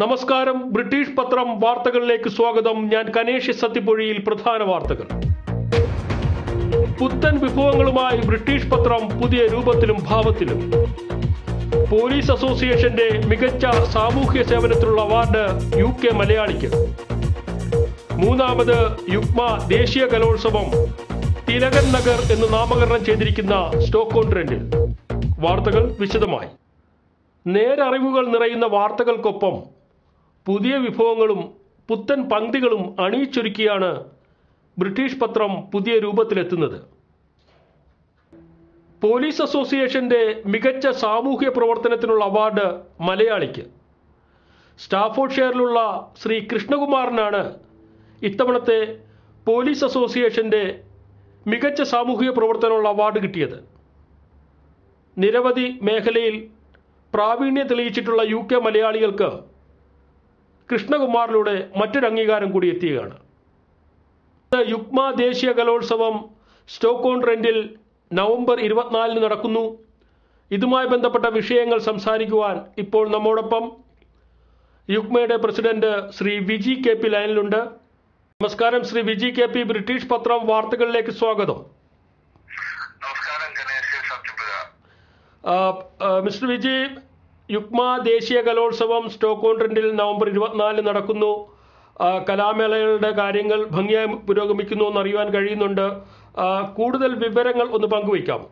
നമസ്കാരം. ബ്രിട്ടീഷ് പത്രം വാർത്തകളിലേക്ക് സ്വാഗതം. ഞാൻ കനേഷ് സത്യപുഴയിൽ. പ്രധാന വാർത്തകൾ. പുത്തൻ വിഭവങ്ങളുമായി ബ്രിട്ടീഷ് പത്രം പുതിയ രൂപത്തിലും ഭാവത്തിലും. പോലീസ് അസോസിയേഷന്റെ മികച്ച സാമൂഹ്യ സേവനത്തിനുള്ള അവാർഡ് UK മലയാളിക്ക്. മൂന്നാമത് യുക്മ ദേശീയ കലോത്സവം തിലകൻ നഗർ എന്ന് നാമകരണം ചെയ്തിരിക്കുന്ന സ്റ്റോക്ക്-ഓൺ-ട്രെന്റിൽ. വാർത്തകൾ വിശദമായി. നേരറിവുകൾ നിറയുന്ന വാർത്തകൾക്കൊപ്പം പുതിയ വിഭവങ്ങളും പുത്തൻ പങ്ക്തികളും അണിയിച്ചൊരുക്കിയാണ് ബ്രിട്ടീഷ് പത്രം പുതിയ രൂപത്തിലെത്തുന്നത്. പോലീസ് അസോസിയേഷന്റെ മികച്ച സാമൂഹ്യ പ്രവർത്തനത്തിനുള്ള അവാർഡ് മലയാളിക്ക്. സ്റ്റാഫോർഡ്ഷെയറിലുള്ള ശ്രീ കൃഷ്ണകുമാറിനാണ് ഇത്തവണത്തെ പോലീസ് അസോസിയേഷന്റെ മികച്ച സാമൂഹിക പ്രവർത്തനമുള്ള അവാർഡ് കിട്ടിയത്. നിരവധി മേഖലയിൽ പ്രാവീണ്യം തെളിയിച്ചിട്ടുള്ള UK മലയാളികൾക്ക് കൃഷ്ണകുമാറിലൂടെ മറ്റൊരു അംഗീകാരം കൂടി എത്തിയതാണ്. യുക്മ ദേശീയ കലോത്സവം സ്റ്റോക്ക്-ഓൺ-ട്രെന്റിൽ നവംബർ 24 നടക്കുന്നു. ഇതുമായി ബന്ധപ്പെട്ട വിഷയങ്ങൾ സംസാരിക്കുവാൻ ഇപ്പോൾ നമ്മോടൊപ്പം യുക്മയുടെ പ്രസിഡന്റ് ശ്രീ വിജി KP ലൈനിലുണ്ട്. നമസ്കാരം ശ്രീ വിജി KP. ബ്രിട്ടീഷ് പത്രം വാർത്തകളിലേക്ക് സ്വാഗതം. മിസ്റ്റർ വിജി, യുക്മ ദേശീയ കലോത്സവം സ്റ്റോക്ക്-ഓൺ-ട്രെന്റിൽ നവംബർ 24 നടക്കുന്നു. കലാമേളകളുടെ കാര്യങ്ങൾ ഭംഗിയായി പുരോഗമിക്കുന്നു എന്നറിയുവാൻ കഴിയുന്നുണ്ട്. കൂടുതൽ വിവരങ്ങൾ ഒന്ന് പങ്കുവയ്ക്കാമോ?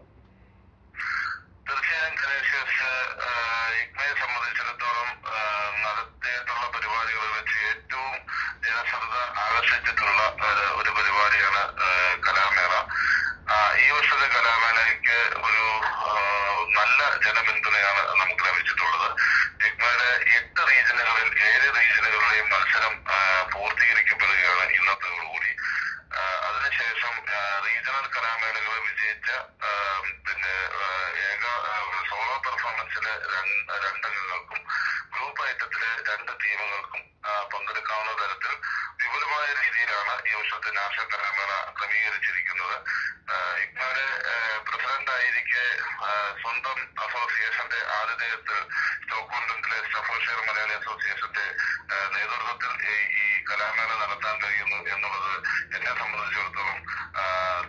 തീർച്ചയായും യുക്മയെ സംബന്ധിച്ചിടത്തോളം നടത്തിയിട്ടുള്ള പരിപാടികളിൽ വെച്ച് ഏറ്റവും ജനശ്രദ്ധ ആകർഷിച്ചിട്ടുള്ള ഒരു പരിപാടിയാണ് കലാമേള. ഈ വർഷത്തെ കലാമേളയ്ക്ക് ഒരു നല്ല ജനപിന്തുണയാണ് നമുക്ക് ലഭിച്ചിട്ടുള്ളത്. യുക്മയുടെ 8 റീജിയനുകളിൽ 7 റീജിയനുകളുടെയും മത്സരം പൂർത്തീകരിക്കപ്പെടുകയാണ് ഇന്നത്തോടുകൂടി. അതിനുശേഷം റീജിയണൽ കലാമേളകൾ വിജയിച്ച സോളോ പെർഫോമൻസിലെ 2 അംഗങ്ങൾക്കും ഗ്രൂപ്പ് ഐറ്റത്തിലെ 2 ടീമുകൾക്കും പങ്കെടുക്കാവുന്ന തരത്തിൽ വിപുലമായ രീതിയിലാണ് ഈ വർഷത്തെ നാഷണൽ കലാമേള ക്രമീകരിച്ചിരിക്കുന്നത്. യുക്മയുടെ പ്രസിഡന്റ് ആയിരിക്കെ സ്വന്തം അസോസിയേഷന്റെ ആതിഥേയത്തിൽ സ്റ്റോക്ക്-ഓൺ-ട്രെന്റിലെ സ്റ്റാഫോർഡ്ഷെയർ മലയാളി അസോസിയേഷന്റെ നേതൃത്വത്തിൽ ഈ കലാമേള നടത്താൻ കഴിയുന്നു എന്നുള്ളത് എന്നെ സംബന്ധിച്ചിടത്തോളം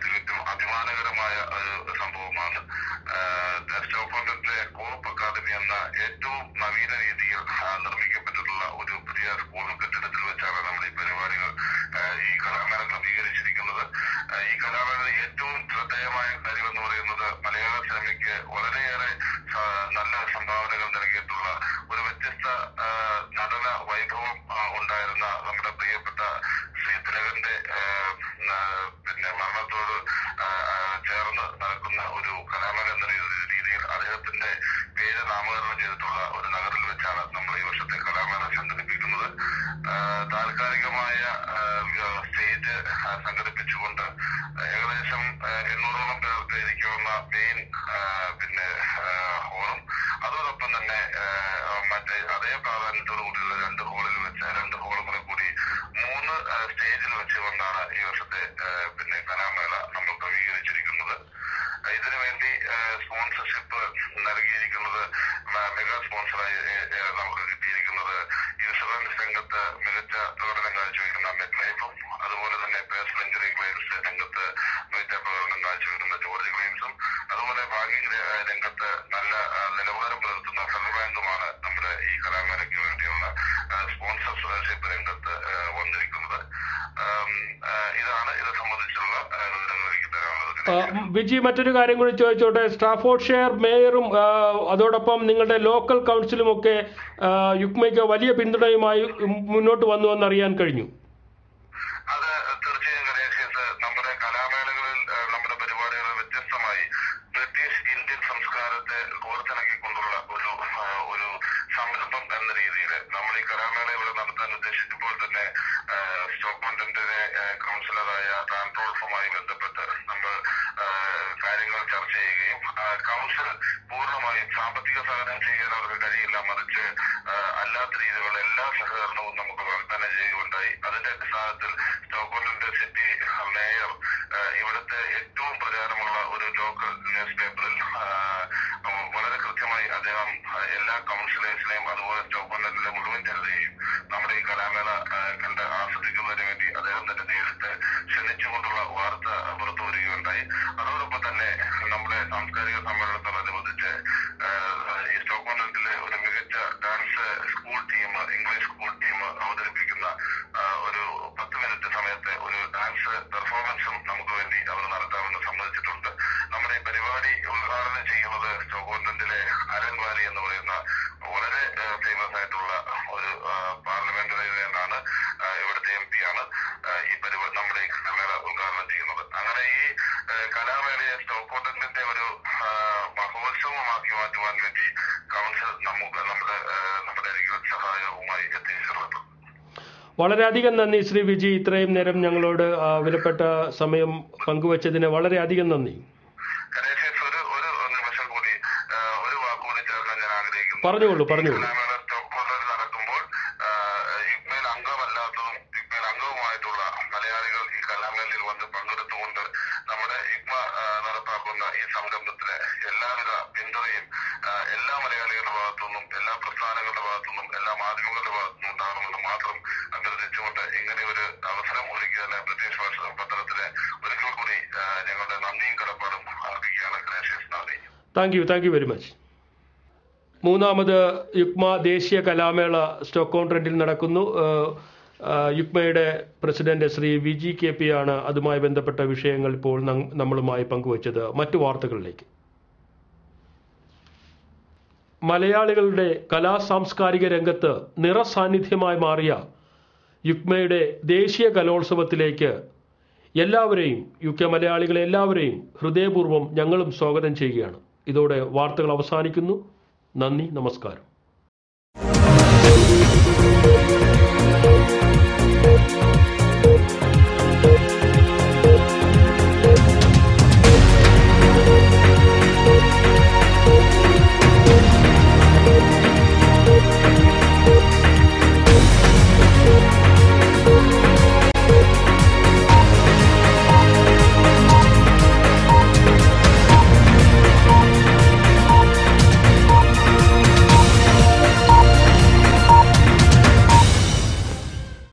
തികച്ചും അഭിമാനകരമായ ഒരു സംഭവമാണ്. സ്റ്റോക്ക്-ഓൺ-ട്രെന്റിലെ കോപ്പ് അക്കാദമി എന്ന ഏറ്റവും നവീന രീതിയിൽ നിർമ്മിക്കപ്പെട്ടിട്ടുള്ള ഒരു പുതിയ സ്കൂൾ കെട്ടിടത്തിൽ വെച്ചാണ് നമ്മൾ ഈ പരിപാടികൾ ഈ കലാമേള ക്രമീകരിച്ചിരിക്കുന്നത്. ഈ കലാമേള ഏറ്റവും ശ്രദ്ധേയമായ കാര്യം എന്ന് പറയുന്നത് മലയാള സിനിമയ്ക്ക് വളരെയേറെ നല്ല സംഭാവനകൾ നൽകിയിട്ടുള്ള ഒരു വ്യത്യസ്ത നടന വൈഭവം ഉണ്ടായിരുന്ന നമ്മുടെ പ്രിയപ്പെട്ട ശ്രീ തിലകന്റെ മരണത്തോട് ചേർന്ന് നടക്കുന്ന ഒരു കലാമേള എന്ന രീതിയിൽ അദ്ദേഹത്തിന്റെ പേര് നാമകരണം ചെയ്തിട്ടുള്ള ഒരു നഗറിൽ വെച്ചാണ് നമ്മൾ ഈ വർഷത്തെ കലാമേള സംഘടിപ്പിക്കുന്നത്. താൽക്കാലികമായ സ്റ്റേജ് സംഘടിപ്പിച്ചുകൊണ്ട് ഏകദേശം 800ഓളം പേർക്ക് ഇരിക്കാവുന്ന മെയിൻ ഹോളും അതോടൊപ്പം തന്നെ മറ്റേ അതേ പ്രാധാന്യത്തോടു കൂടിയുള്ള 2 ഹോളിൽ വെച്ച് 2 ഹോളും കൂടി 3 സ്റ്റേജിൽ വെച്ചുകൊണ്ടാണ് ഈ വർഷത്തെ കലാമേള നമ്മൾ ക്രമീകരിച്ചിരിക്കുന്നത്. ഇതിനുവേണ്ടി സ്പോൺസർഷിപ്പ് നൽകിയിരിക്കുന്നത് മെഗാ സ്പോൺസറായി നമുക്ക് കിട്ടിയിരിക്കുന്നത് ഇൻഷുറൻസ് രംഗത്ത് മികച്ച പ്രകടനം കാഴ്ചവെക്കുന്ന മെറ്റ്ലൈഫും അതുപോലെ തന്നെ പേഴ്സണൽ ഇഞ്ചുറി ക്ലെയിംസ് രംഗത്ത് മികച്ച പ്രകടനം കാഴ്ചവെക്കുന്ന ജോർജ് ക്ലെയിംസും അതുപോലെ ബാങ്കിംഗ് രംഗത്ത് നല്ല നിലവാരം പുലർത്തുന്ന ഫെഡറൽ ബാങ്കുമാണ് നമ്മുടെ ഈ കലാമേളയ്ക്ക് വേണ്ടിയുള്ള സ്പോൺസർഷിപ്പ് രംഗത്ത് വന്നിരിക്കുന്നത്. ഇതാണ് ഇത് സംബന്ധിച്ചുള്ള വിവരങ്ങൾ എനിക്ക് തരാനുള്ളത്. വിജി, മറ്റൊരു കാര്യം കൂടി ചോദിച്ചോട്ടെ. സ്റ്റാഫോർഡ്ഷെയർ മേയറും അതോടൊപ്പം നിങ്ങളുടെ ലോക്കൽ കൗൺസിലും ഒക്കെ യുക്മയ്ക്ക് വലിയ പിന്തുണയുമായി മുന്നോട്ട് വന്നുവെന്ന് അറിയാൻ കഴിഞ്ഞു. അത് തീർച്ചയായും നമ്മുടെ കലാമേളകളിൽ നമ്മുടെ പരിപാടികൾ വ്യത്യസ്തമായി ബ്രിട്ടീഷ് ഇന്ത്യൻ സംസ്കാരത്തെ കോർത്തിണക്കിക്കൊണ്ടുള്ള ഒരു സംരംഭം എന്ന രീതിയിൽ നമ്മൾ ഈ കലാമേള ഇവിടെ നടത്താൻ ഉദ്ദേശിച്ചപ്പോൾ തന്നെ സ്റ്റോക്ക്-ഓൺ-ട്രെന്റിലെ കൗൺസിലറായ റാൻഡോൾഫുമായി ബന്ധപ്പെട്ട് നമ്മൾ കാര്യങ്ങൾ ചർച്ച ചെയ്യുകയും കൗൺസിൽ പൂർണ്ണമായും സാമ്പത്തിക സഹായം ചെയ്യാൻ അവർക്ക് കഴിയില്ല, മറിച്ച് അല്ലാത്ത രീതിയിലുള്ള എല്ലാ സഹകരണവും നമുക്ക് വാഗ്ദാനം ചെയ്യുകയുണ്ടായി. അതിന്റെ അടിസ്ഥാനത്തിൽ സ്റ്റോക്ക്-ഓൺ-ട്രെന്റ് സിറ്റി മേയർ ഇവിടുത്തെ ഏറ്റവും പ്രചാരമുള്ള ഒരു ലോക്കൽ ന്യൂസ് പേപ്പറിൽ വളരെ കൃത്യമായി അദ്ദേഹം എല്ലാ കൗൺസിലേഴ്സിനെയും അതുപോലെ സ്റ്റോക്ക്ഹോൾഡറിലെ മുഴുവൻ ജനതയെയും നമ്മുടെ ഈ കലാമേള കണ്ട് ആസ്വദിക്കുന്നതിന് വേണ്ടി അദ്ദേഹം തന്നെ നേരിട്ട് ക്ഷണിച്ചുകൊണ്ടുള്ള വാർത്ത പുറത്തു വരികയുണ്ടായി. അതോടൊപ്പം തന്നെ നമ്മുടെ സാംസ്കാരിക സമ്മേളനത്തോടനുബന്ധിച്ച് ഈ സ്റ്റോക്ക്ഹോൾഡറിലെ ഒരു മികച്ച dance school team, English school team അവതരിപ്പിക്കുന്ന ഒരു 10 മിനിറ്റ് സമയത്തെ ഒരു ഡാൻസ് പെർഫോമൻസും നമുക്ക് വേണ്ടി അവർ നടത്താമെന്ന് സമ്മതിച്ചിട്ടുണ്ട്. നമ്മുടെ ഈ പരിപാടി ഉദ്ഘാടനം ചെയ്യുന്നത് സ്റ്റോക്ക്ഹോൾഡറിലെ അലൻ വാലി എന്ന് പറയുന്ന വളരെ ഫേമസ് ആയിട്ടുള്ള ഒരു പാർലമെന്ററിയനാണ്, ഇവിടുത്തെ MP ആണ് ഈ പരിപാടി നമ്മുടെ ഈ കലാമേള ഉദ്ഘാടനം ചെയ്യുന്നത്. അങ്ങനെ ഈ കലാമേളയെ സ്റ്റോക്ക്ഹോൾഡറിന്റെ ഒരു മഹോത്സവമാക്കി മാറ്റുവാൻ വേണ്ടി കൗൺസിൽ നമ്മുടെ സഹായവുമായി എത്തിച്ചിട്ടുള്ളത്. വളരെയധികം നന്ദി ശ്രീ വിജി. ഇത്രയും നേരം ഞങ്ങളോട് വിലപ്പെട്ട സമയം പങ്കുവച്ചതിന് വളരെയധികം നന്ദി. ഒരു നിമിഷം കൂടി ഒരു വാക്കുകൂടി ചേർക്കാൻ ഞാൻ ആഗ്രഹിക്കുന്നു. പറഞ്ഞോളൂ. സ്റ്റോക്ക്ഹോൾഡറിൽ നടക്കുമ്പോൾ യുക്മയിൽ അംഗമല്ലാത്തതും യുക്മയിൽ അംഗവുമായിട്ടുള്ള മലയാളികൾ ഈ കലാമേളയിൽ വന്ന് പങ്കെടുത്തുകൊണ്ട് നമ്മുടെ യുക്മ നടപ്പാക്കുന്ന ഈ സംരംഭത്തിന് എല്ലാവിധ പിന്തുണയും എല്ലാ മലയാളികളുടെ ഭാഗത്തുനിന്നും, എല്ലാ പ്രസ്ഥാനങ്ങളുടെ ഭാഗത്തുനിന്നും, എല്ലാ മാധ്യമങ്ങളുടെ ഭാഗത്തുനിന്നും ഉണ്ടാകണമെന്ന് മാത്രം അഭ്യർത്ഥിച്ചുകൊണ്ട് ഇങ്ങനെ ഒരു അവസരം ഒരുക്കിയതിന് ബ്രിട്ടീഷ് ഭാഷ പത്രത്തിന് ഒരിക്കൽ കൂടി ഞങ്ങളുടെ നന്ദിയും കടപ്പാടും അർപ്പിക്കുകയാണ്. ഗ്രേഷ്യസ് നന്ദി. Thank you very much. മൂന്നാമത് യുക്മ ദേശീയ കലാമേള സ്റ്റോക്ക്ഹോൾഡറിൽ നടക്കുന്നു. യുക്മയുടെ പ്രസിഡന്റ് ശ്രീ വിജി KP ആണ് അതുമായി ബന്ധപ്പെട്ട വിഷയങ്ങൾ ഇപ്പോൾ നമ്മളുമായി പങ്കുവച്ചത്. മറ്റു വാർത്തകളിലേക്ക്. മലയാളികളുടെ കലാസാംസ്കാരിക രംഗത്ത് നിറസാന്നിധ്യമായി മാറിയ യുക്മയുടെ ദേശീയ കലോത്സവത്തിലേക്ക് എല്ലാവരെയും, UK മലയാളികളെ എല്ലാവരെയും ഹൃദയപൂർവ്വം ഞങ്ങളും സ്വാഗതം ചെയ്യുകയാണ്. ഇതോടെ വാർത്തകൾ അവസാനിക്കുന്നു. നന്ദി, നമസ്കാരം.